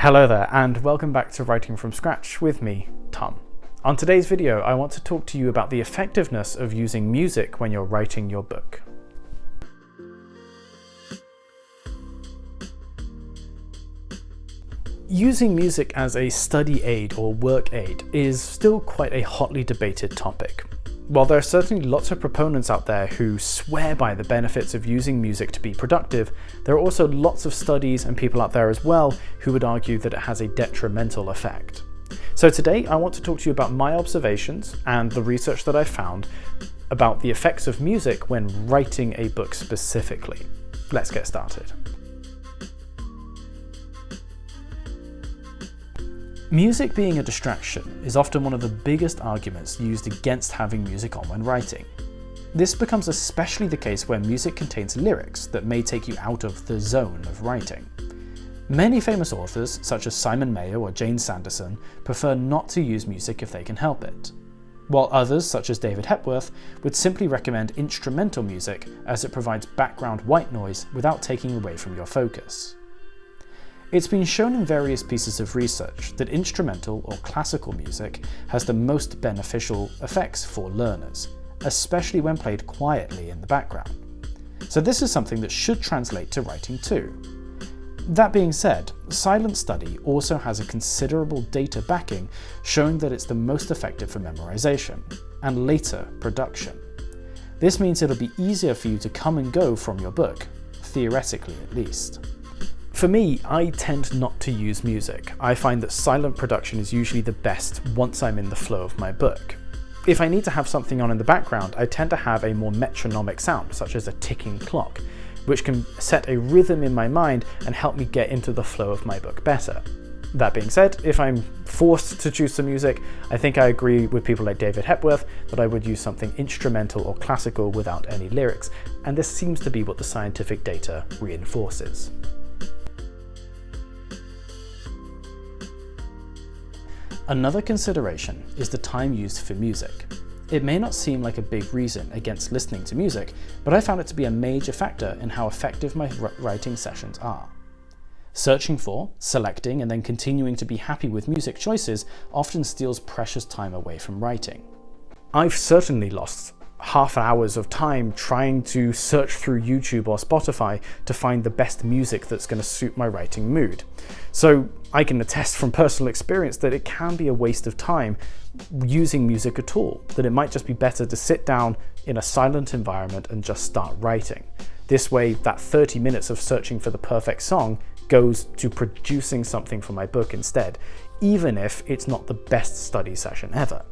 Hello there, and welcome back to Writing from Scratch with me, Tom. On today's video, I want to talk to you about the effectiveness of using music when you're writing your book. Using music as a study aid or work aid is still quite a hotly debated topic. While there are certainly lots of proponents out there who swear by the benefits of using music to be productive, there are also lots of studies and people out there as well who would argue that it has a detrimental effect. So today I want to talk to you about my observations and the research that I've found about the effects of music when writing a book specifically. Let's get started. Music being a distraction is often one of the biggest arguments used against having music on when writing. This becomes especially the case where music contains lyrics that may take you out of the zone of writing. Many famous authors, such as Simon Mayo or Jane Sanderson, prefer not to use music if they can help it, while others, such as David Hepworth, would simply recommend instrumental music as it provides background white noise without taking away from your focus. It's been shown in various pieces of research that instrumental or classical music has the most beneficial effects for learners, especially when played quietly in the background. So this is something that should translate to writing too. That being said, Silent Study also has a considerable data backing showing that it's the most effective for memorization and later production. This means it'll be easier for you to come and go from your book, theoretically at least. For me, I tend not to use music. I find that silent production is usually the best once I'm in the flow of my book. If I need to have something on in the background, I tend to have a more metronomic sound, such as a ticking clock, which can set a rhythm in my mind and help me get into the flow of my book better. That being said, if I'm forced to choose some music, I think I agree with people like David Hepworth that I would use something instrumental or classical without any lyrics, and this seems to be what the scientific data reinforces. Another consideration is the time used for music. It may not seem like a big reason against listening to music, but I found it to be a major factor in how effective my writing sessions are. Searching for, selecting, and then continuing to be happy with music choices often steals precious time away from writing. I've certainly lost half hours of time trying to search through YouTube or Spotify to find the best music that's going to suit my writing mood. So I can attest from personal experience that it can be a waste of time using music at all, that it might just be better to sit down in a silent environment and just start writing. This way, that 30 minutes of searching for the perfect song goes to producing something for my book instead, even if it's not the best study session ever.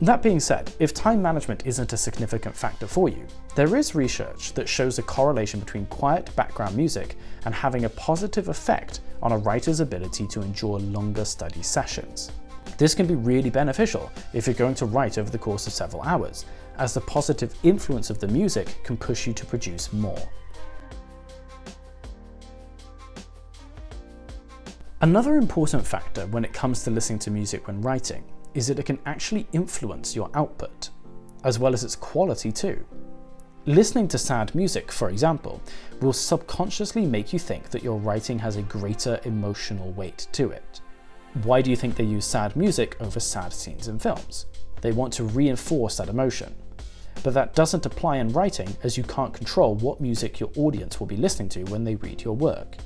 That being said, if time management isn't a significant factor for you, there is research that shows a correlation between quiet background music and having a positive effect on a writer's ability to endure longer study sessions. This can be really beneficial if you're going to write over the course of several hours, as the positive influence of the music can push you to produce more. Another important factor when it comes to listening to music when writing is that it can actually influence your output, as well as its quality too. Listening to sad music, for example, will subconsciously make you think that your writing has a greater emotional weight to it. Why do you think they use sad music over sad scenes in films? They want to reinforce that emotion. But that doesn't apply in writing, as you can't control what music your audience will be listening to when they read your work.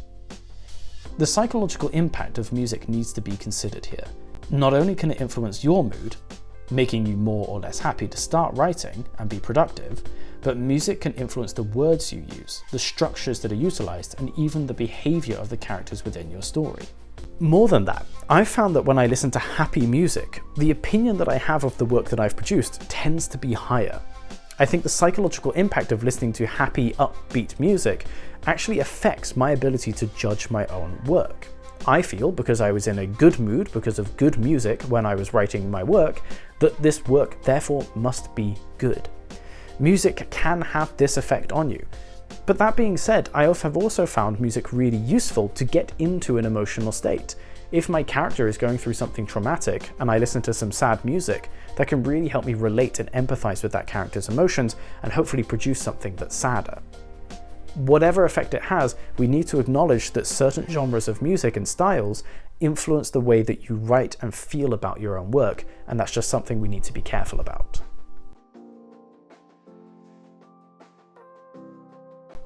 The psychological impact of music needs to be considered here. Not only can it influence your mood, making you more or less happy to start writing and be productive, but music can influence the words you use, the structures that are utilized, and even the behavior of the characters within your story. More than that, I've found that when I listen to happy music, the opinion that I have of the work that I've produced tends to be higher. I think the psychological impact of listening to happy, upbeat music actually affects my ability to judge my own work. I feel, because I was in a good mood because of good music when I was writing my work, that this work therefore must be good. Music can have this effect on you. But that being said, I have also found music really useful to get into an emotional state. If my character is going through something traumatic and I listen to some sad music, that can really help me relate and empathize with that character's emotions and hopefully produce something that's sadder. Whatever effect it has, we need to acknowledge that certain genres of music and styles influence the way that you write and feel about your own work, and that's just something we need to be careful about.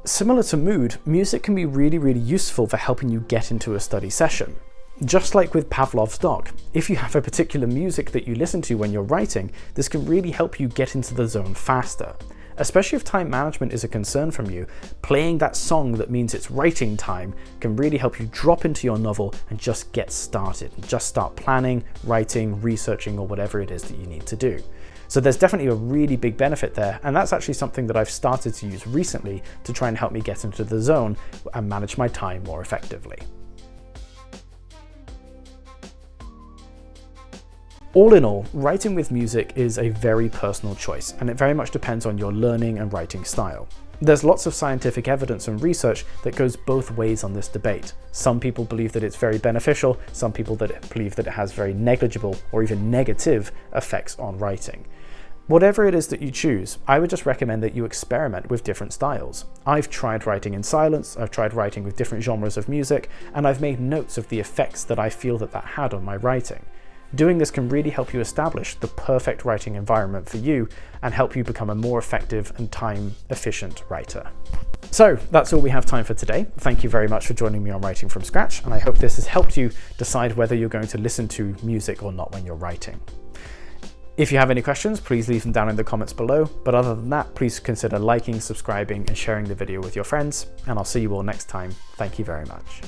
Similar to mood, music can be really useful for helping you get into a study session. Just like with Pavlov's dog, if you have a particular music that you listen to when you're writing, this can really help you get into the zone faster. Especially if time management is a concern from you, playing that song that means it's writing time can really help you drop into your novel and just get started. Just start planning, writing, researching, or whatever it is that you need to do. So there's definitely a really big benefit there, and that's actually something that I've started to use recently to try and help me get into the zone and manage my time more effectively. All in all, writing with music is a very personal choice, and it very much depends on your learning and writing style. There's lots of scientific evidence and research that goes both ways on this debate. Some people believe that it's very beneficial, some people believe that it has very negligible or even negative effects on writing. Whatever it is that you choose, I would just recommend that you experiment with different styles. I've tried writing in silence, I've tried writing with different genres of music, and I've made notes of the effects that I feel that had on my writing. Doing this can really help you establish the perfect writing environment for you and help you become a more effective and time-efficient writer. So that's all we have time for today. Thank you very much for joining me on Writing from Scratch, and I hope this has helped you decide whether you're going to listen to music or not when you're writing. If you have any questions, please leave them down in the comments below, but other than that, please consider liking, subscribing, and sharing the video with your friends, and I'll see you all next time. Thank you very much.